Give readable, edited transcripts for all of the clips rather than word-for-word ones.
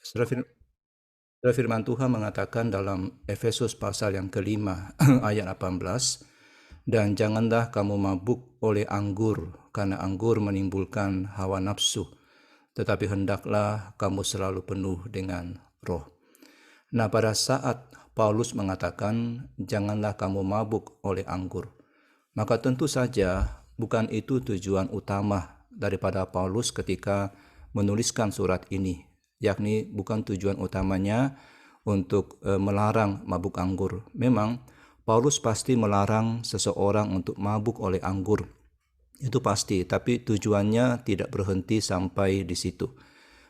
Saudara firman Tuhan mengatakan dalam Efesus pasal yang kelima ayat 18, dan janganlah kamu mabuk oleh anggur, karena anggur menimbulkan hawa nafsu, tetapi hendaklah kamu selalu penuh dengan roh. Nah, pada saat Paulus mengatakan janganlah kamu mabuk oleh anggur, maka tentu saja bukan itu tujuan utama daripada Paulus ketika menuliskan surat ini, yakni bukan tujuan utamanya untuk melarang mabuk anggur. Memang Paulus pasti melarang seseorang untuk mabuk oleh anggur, itu pasti, tapi tujuannya tidak berhenti sampai di situ.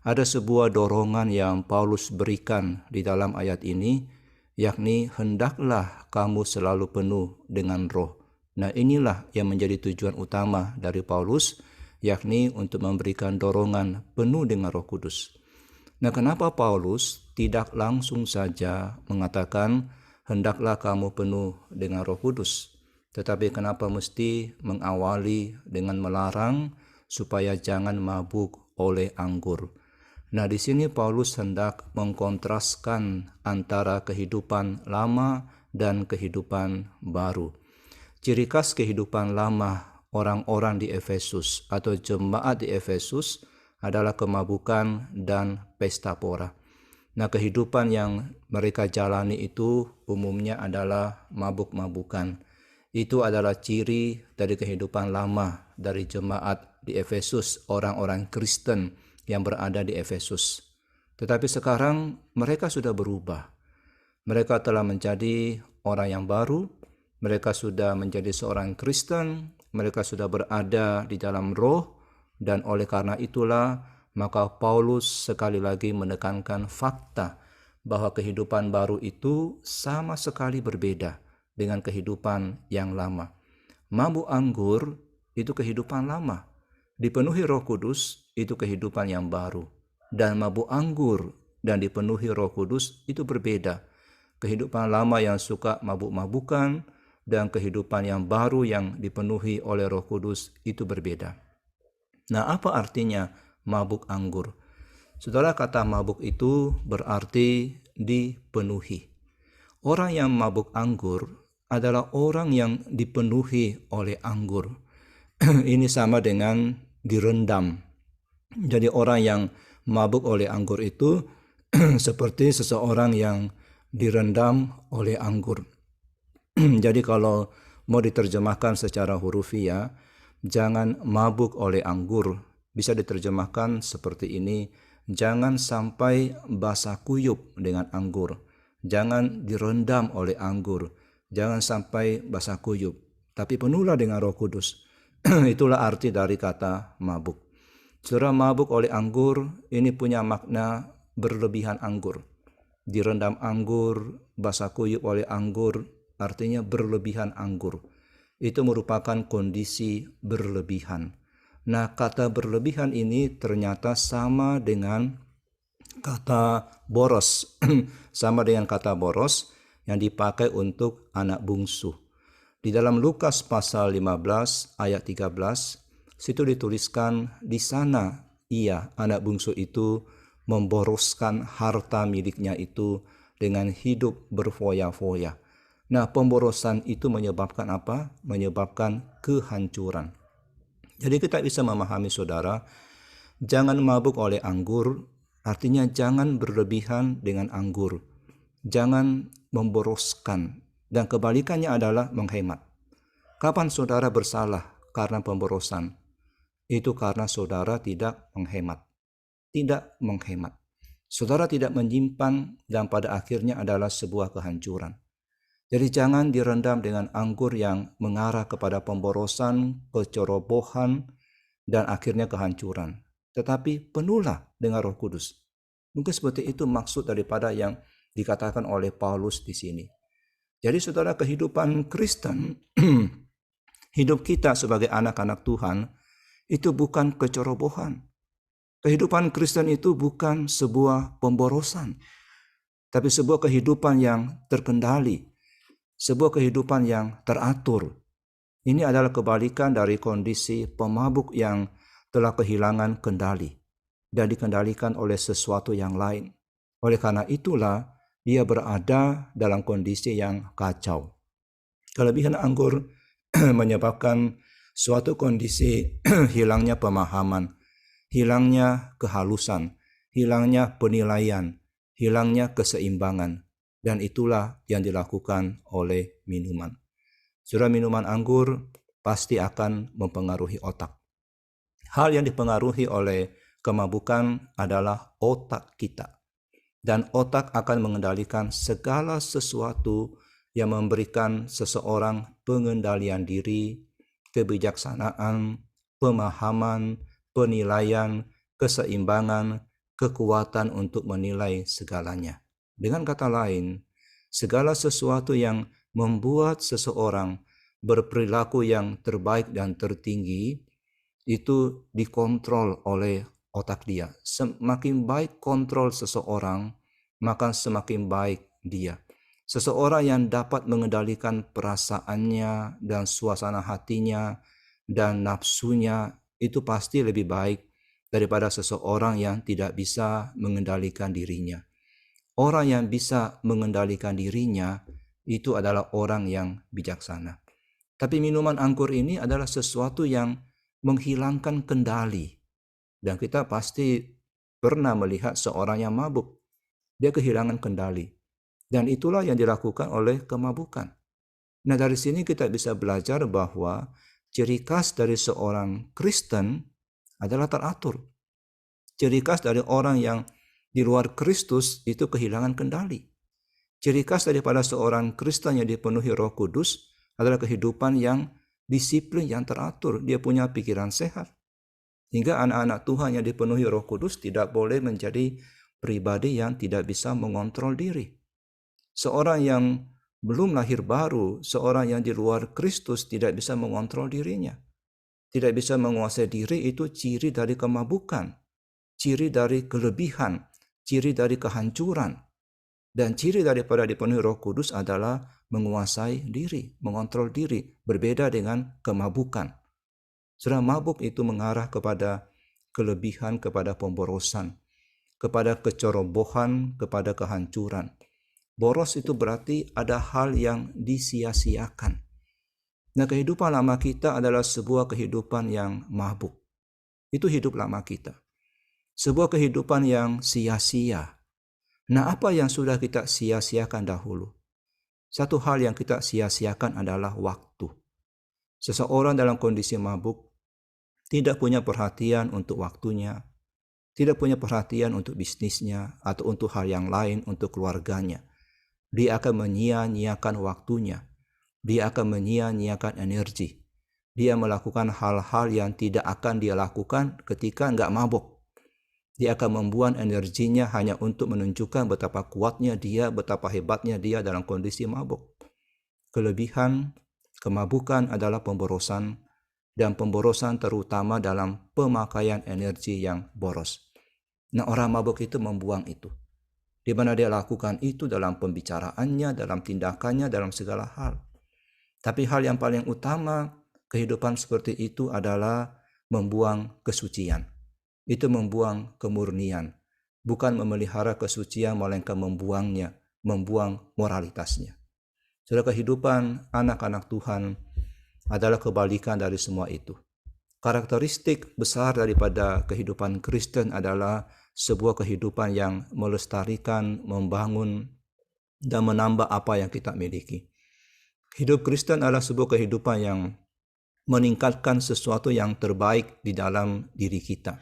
Ada sebuah dorongan yang Paulus berikan di dalam ayat ini, yakni hendaklah kamu selalu penuh dengan roh. Nah, inilah yang menjadi tujuan utama dari Paulus, yakni untuk memberikan dorongan penuh dengan Roh Kudus. Nah, kenapa Paulus tidak langsung saja mengatakan hendaklah kamu penuh dengan Roh Kudus, tetapi kenapa mesti mengawali dengan melarang supaya jangan mabuk oleh anggur? Nah, di sini Paulus hendak mengkontraskan antara kehidupan lama dan kehidupan baru. Ciri khas kehidupan lama orang-orang di Efesus atau jemaat di Efesus adalah kemabukan dan pesta pora. Nah, kehidupan yang mereka jalani itu umumnya adalah mabuk-mabukan. Itu adalah ciri dari kehidupan lama dari jemaat di Efesus, orang-orang Kristen yang berada di Efesus. Tetapi sekarang mereka sudah berubah. Mereka telah menjadi orang yang baru, mereka sudah menjadi seorang Kristen, mereka sudah berada di dalam roh, dan oleh karena itulah maka Paulus sekali lagi menekankan fakta bahwa kehidupan baru itu sama sekali berbeda dengan kehidupan yang lama. Mabuk anggur itu kehidupan lama, dipenuhi Roh Kudus itu kehidupan yang baru. Dan mabuk anggur dan dipenuhi Roh Kudus itu berbeda. Kehidupan lama yang suka mabuk-mabukan dan kehidupan yang baru yang dipenuhi oleh Roh Kudus itu berbeda. Nah, apa artinya mabuk anggur? Saudara, kata mabuk itu berarti dipenuhi. Orang yang mabuk anggur adalah orang yang dipenuhi oleh anggur. Ini sama dengan direndam. Jadi orang yang mabuk oleh anggur itu seperti seseorang yang direndam oleh anggur. Jadi kalau mau diterjemahkan secara hurufiah, jangan mabuk oleh anggur, bisa diterjemahkan seperti ini: jangan sampai basah kuyup dengan anggur, jangan direndam oleh anggur, jangan sampai basah kuyup, tapi penuhlah dengan Roh Kudus. Itulah arti dari kata mabuk. Saudara, mabuk oleh anggur ini punya makna berlebihan anggur. Direndam anggur, basah kuyup oleh anggur, artinya berlebihan anggur. Itu merupakan kondisi berlebihan. Nah, kata berlebihan ini ternyata sama dengan kata boros. Sama dengan kata boros yang dipakai untuk anak bungsu. Di dalam Lukas pasal 15 ayat 13, situ dituliskan, di sana ia, anak bungsu itu, memboroskan harta miliknya itu dengan hidup berfoya-foya. Nah, pemborosan itu menyebabkan apa? Menyebabkan kehancuran. Jadi kita bisa memahami, saudara, jangan mabuk oleh anggur, artinya jangan berlebihan dengan anggur. Jangan memboroskan, dan kebalikannya adalah menghemat. Kapan saudara bersalah karena pemborosan? Itu karena saudara tidak menghemat. Tidak menghemat. Saudara tidak menyimpan, dan pada akhirnya adalah sebuah kehancuran. Jadi jangan direndam dengan anggur yang mengarah kepada pemborosan, kecerobohan, dan akhirnya kehancuran. Tetapi penuhlah dengan Roh Kudus. Mungkin seperti itu maksud daripada yang dikatakan oleh Paulus di sini. Jadi saudara, kehidupan Kristen, hidup kita sebagai anak-anak Tuhan, itu bukan kecerobohan. Kehidupan Kristen itu bukan sebuah pemborosan, tapi sebuah kehidupan yang terkendali, sebuah kehidupan yang teratur. Ini adalah kebalikan dari kondisi pemabuk yang telah kehilangan kendali dan dikendalikan oleh sesuatu yang lain. Oleh karena itulah dia berada dalam kondisi yang kacau. Kelebihan anggur menyebabkan suatu kondisi hilangnya pemahaman, hilangnya kehalusan, hilangnya penilaian, hilangnya keseimbangan. Dan itulah yang dilakukan oleh minuman. Saudara, minuman anggur pasti akan mempengaruhi otak. Hal yang dipengaruhi oleh kemabukan adalah otak kita. Dan otak akan mengendalikan segala sesuatu yang memberikan seseorang pengendalian diri, kebijaksanaan, pemahaman, penilaian, keseimbangan, kekuatan untuk menilai segalanya. Dengan kata lain, segala sesuatu yang membuat seseorang berperilaku yang terbaik dan tertinggi itu dikontrol oleh otak dia. Semakin baik kontrol seseorang, maka semakin baik dia. Seseorang yang dapat mengendalikan perasaannya dan suasana hatinya dan nafsunya itu pasti lebih baik daripada seseorang yang tidak bisa mengendalikan dirinya. Orang yang bisa mengendalikan dirinya itu adalah orang yang bijaksana. Tapi minuman anggur ini adalah sesuatu yang menghilangkan kendali. Dan kita pasti pernah melihat seorang yang mabuk. Dia kehilangan kendali. Dan itulah yang dilakukan oleh kemabukan. Nah, dari sini kita bisa belajar bahwa ciri khas dari seorang Kristen adalah teratur. Ciri khas dari orang yang di luar Kristus itu kehilangan kendali. Ciri khas daripada seorang Kristen yang dipenuhi Roh Kudus adalah kehidupan yang disiplin, yang teratur. Dia punya pikiran sehat. Hingga anak-anak Tuhan yang dipenuhi Roh Kudus tidak boleh menjadi pribadi yang tidak bisa mengontrol diri. Seorang yang belum lahir baru, seorang yang di luar Kristus tidak bisa mengontrol dirinya. Tidak bisa menguasai diri itu ciri dari kemabukan, ciri dari kelebihan, ciri dari kehancuran. Dan ciri daripada dipenuhi Roh Kudus adalah menguasai diri, mengontrol diri, berbeda dengan kemabukan. Saudara, mabuk itu mengarah kepada kelebihan, kepada pemborosan, kepada kecerobohan, kepada kehancuran. Boros itu berarti ada hal yang disia-siakan. Nah, kehidupan lama kita adalah sebuah kehidupan yang mabuk. Itu hidup lama kita. Sebuah kehidupan yang sia-sia. Nah, apa yang sudah kita sia-siakan dahulu? Satu hal yang kita sia-siakan adalah waktu. Seseorang dalam kondisi mabuk tidak punya perhatian untuk waktunya, tidak punya perhatian untuk bisnisnya atau untuk hal yang lain, untuk keluarganya. Dia akan menyia-nyiakan waktunya. Dia akan menyia-nyiakan energi. Dia melakukan hal-hal yang tidak akan dia lakukan ketika enggak mabuk. Dia akan membuang energinya hanya untuk menunjukkan betapa kuatnya dia, betapa hebatnya dia dalam kondisi mabuk. Kelebihan kemabukan adalah pemborosan, dan pemborosan terutama dalam pemakaian energi yang boros. Nah, orang mabuk itu membuang itu. Di mana dia lakukan itu dalam pembicaraannya, dalam tindakannya, dalam segala hal. Tapi hal yang paling utama kehidupan seperti itu adalah membuang kesucian. Itu membuang kemurnian, bukan memelihara kesucian melainkan membuangnya, membuang moralitasnya. Saudara, kehidupan anak-anak Tuhan adalah kebalikan dari semua itu. Karakteristik besar daripada kehidupan Kristen adalah sebuah kehidupan yang melestarikan, membangun, dan menambah apa yang kita miliki. Hidup Kristen adalah sebuah kehidupan yang meningkatkan sesuatu yang terbaik di dalam diri kita.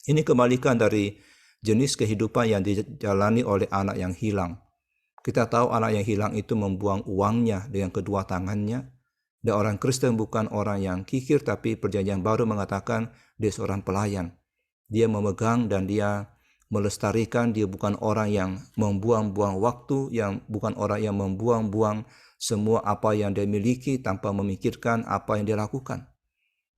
Ini kebalikan dari jenis kehidupan yang dijalani oleh anak yang hilang. Kita tahu anak yang hilang itu membuang uangnya dengan kedua tangannya. Dan orang Kristen bukan orang yang kikir, tapi perjanjian baru mengatakan dia seorang pelayan. Dia memegang dan dia melestarikan. Dia bukan orang yang membuang-buang waktu, yang bukan orang yang membuang-buang semua apa yang dia miliki tanpa memikirkan apa yang dia lakukan.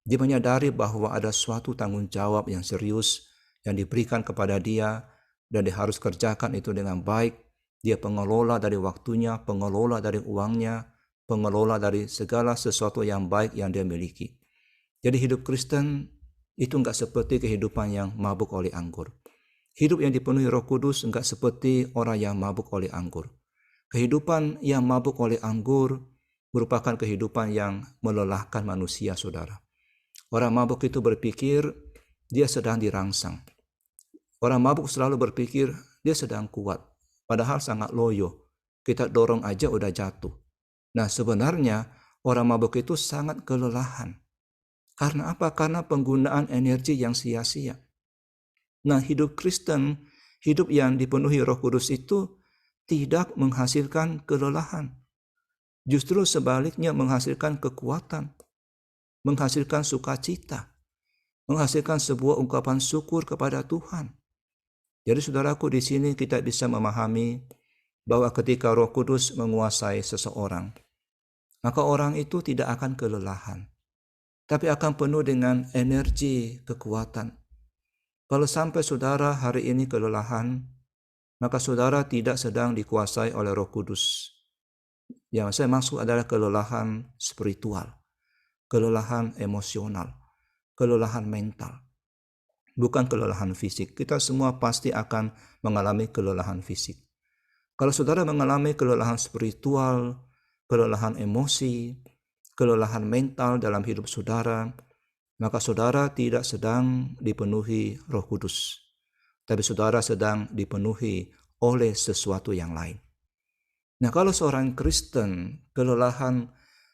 Dia menyadari bahwa ada suatu tanggung jawab yang serius yang diberikan kepada dia dan dia harus kerjakan itu dengan baik. Dia pengelola dari waktunya, pengelola dari uangnya, pengelola dari segala sesuatu yang baik yang dia miliki. Jadi hidup Kristen itu enggak seperti kehidupan yang mabuk oleh anggur. Hidup yang dipenuhi Roh Kudus enggak seperti orang yang mabuk oleh anggur. Kehidupan yang mabuk oleh anggur merupakan kehidupan yang melelahkan manusia, saudara. Orang mabuk itu berpikir dia sedang dirangsang. Orang mabuk selalu berpikir dia sedang kuat, padahal sangat loyo. Kita dorong aja udah jatuh. Nah, sebenarnya orang mabuk itu sangat kelelahan. Karena apa? Karena penggunaan energi yang sia-sia. Nah, hidup Kristen, hidup yang dipenuhi Roh Kudus itu tidak menghasilkan kelelahan. Justru sebaliknya menghasilkan kekuatan, menghasilkan sukacita, menghasilkan sebuah ungkapan syukur kepada Tuhan. Jadi saudaraku, di sini kita bisa memahami bahwa ketika Roh Kudus menguasai seseorang, maka orang itu tidak akan kelelahan, tapi akan penuh dengan energi, kekuatan. Kalau sampai saudara hari ini kelelahan, maka saudara tidak sedang dikuasai oleh Roh Kudus. Yang saya maksud adalah kelelahan spiritual, kelelahan emosional, kelelahan mental. Bukan kelelahan fisik. Kita semua pasti akan mengalami kelelahan fisik. Kalau saudara mengalami kelelahan spiritual, kelelahan emosi, kelelahan mental dalam hidup saudara, maka saudara tidak sedang dipenuhi Roh Kudus, tapi saudara sedang dipenuhi oleh sesuatu yang lain. Nah, kalau seorang Kristen kelelahan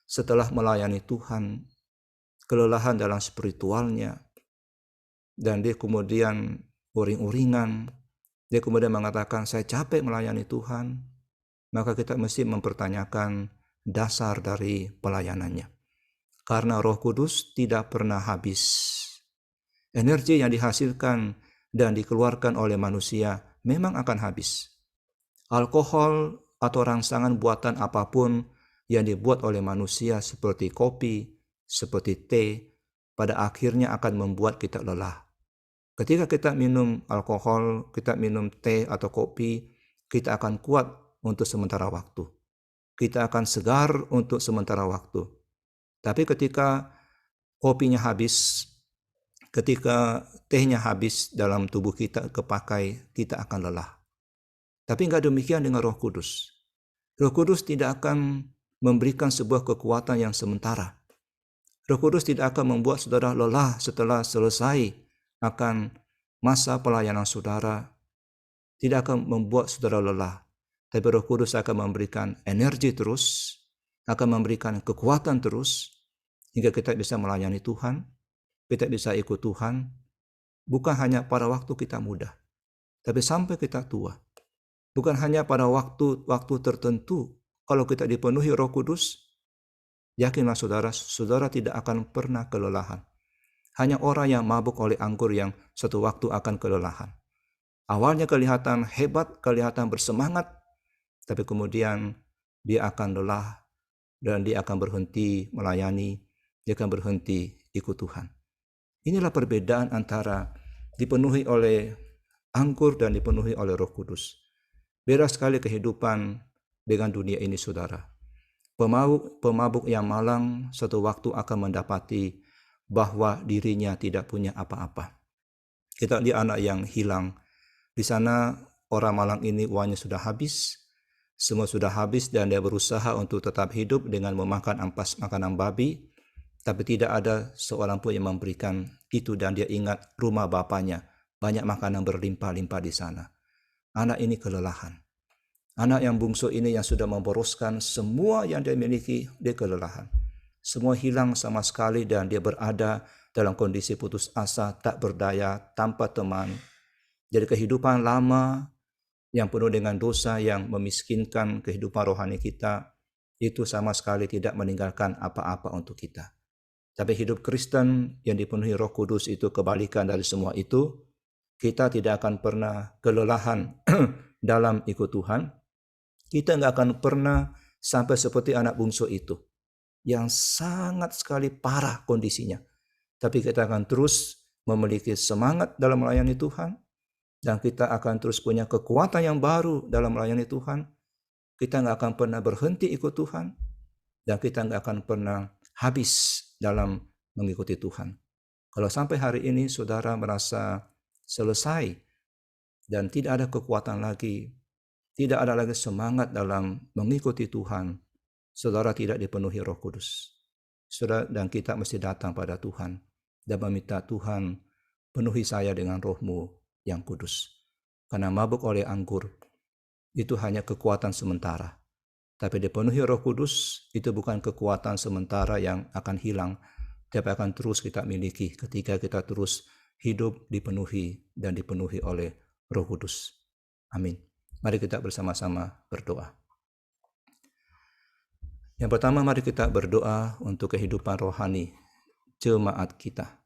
setelah melayani Tuhan, kelelahan dalam spiritualnya, dan dia kemudian uring-uringan, dia kemudian mengatakan saya capek melayani Tuhan, maka kita mesti mempertanyakan dasar dari pelayanannya. Karena Roh Kudus tidak pernah habis. Energi yang dihasilkan dan dikeluarkan oleh manusia memang akan habis. Alkohol atau rangsangan buatan apapun yang dibuat oleh manusia seperti kopi, seperti teh, pada akhirnya akan membuat kita lelah. Ketika kita minum alkohol, kita minum teh atau kopi, kita akan kuat untuk sementara waktu. Kita akan segar untuk sementara waktu. Tapi ketika kopinya habis, ketika tehnya habis dalam tubuh kita kepakai, kita akan lelah. Tapi enggak demikian dengan Roh Kudus. Roh Kudus tidak akan memberikan sebuah kekuatan yang sementara. Roh Kudus tidak akan membuat saudara lelah setelah selesai akan masa pelayanan saudara, tidak akan membuat saudara lelah. Tapi Roh Kudus akan memberikan energi terus, akan memberikan kekuatan terus, hingga kita bisa melayani Tuhan, kita bisa ikut Tuhan, bukan hanya pada waktu kita muda, tapi sampai kita tua. Bukan hanya pada waktu tertentu. Kalau kita dipenuhi Roh Kudus, yakinlah saudara, saudara tidak akan pernah kelelahan. Hanya orang yang mabuk oleh anggur yang suatu waktu akan kelelahan. Awalnya kelihatan hebat, kelihatan bersemangat, tapi kemudian dia akan lelah dan dia akan berhenti melayani, dia akan berhenti ikut Tuhan. Inilah perbedaan antara dipenuhi oleh anggur dan dipenuhi oleh Roh Kudus. Beda sekali kehidupan dengan dunia ini, saudara. Pemabuk yang malang suatu waktu akan mendapati bahwa dirinya tidak punya apa-apa. Kita lihat anak yang hilang. Di sana orang malang ini uangnya sudah habis, semua sudah habis dan dia berusaha untuk tetap hidup dengan memakan ampas makanan babi, tapi tidak ada seorang pun yang memberikan itu dan dia ingat rumah bapaknya, banyak makanan berlimpah-limpah di sana. Anak ini kelelahan. Anak yang bungsu ini yang sudah memboroskan semua yang dia miliki, dia kelelahan. Semua hilang sama sekali dan dia berada dalam kondisi putus asa, tak berdaya, tanpa teman. Jadi kehidupan lama yang penuh dengan dosa yang memiskinkan kehidupan rohani kita, itu sama sekali tidak meninggalkan apa-apa untuk kita. Tapi hidup Kristen yang dipenuhi Roh Kudus itu kebalikan dari semua itu. Kita tidak akan pernah kelelahan dalam ikut Tuhan. Kita nggak akan pernah sampai seperti anak bungsu itu yang sangat sekali parah kondisinya. Tapi kita akan terus memiliki semangat dalam melayani Tuhan, dan kita akan terus punya kekuatan yang baru dalam melayani Tuhan. Kita nggak akan pernah berhenti ikut Tuhan, dan kita nggak akan pernah habis dalam mengikuti Tuhan. Kalau sampai hari ini saudara merasa selesai dan tidak ada kekuatan lagi, tidak ada lagi semangat dalam mengikuti Tuhan, saudara tidak dipenuhi Roh Kudus. Saudara dan kita mesti datang pada Tuhan dan meminta, Tuhan, penuhi saya dengan Roh-Mu yang kudus. Karena mabuk oleh anggur itu hanya kekuatan sementara. Tapi dipenuhi Roh Kudus itu bukan kekuatan sementara yang akan hilang, tapi akan terus kita miliki ketika kita terus hidup dipenuhi dan dipenuhi oleh Roh Kudus. Amin. Mari kita bersama-sama berdoa. Yang pertama, mari kita berdoa untuk kehidupan rohani jemaat kita.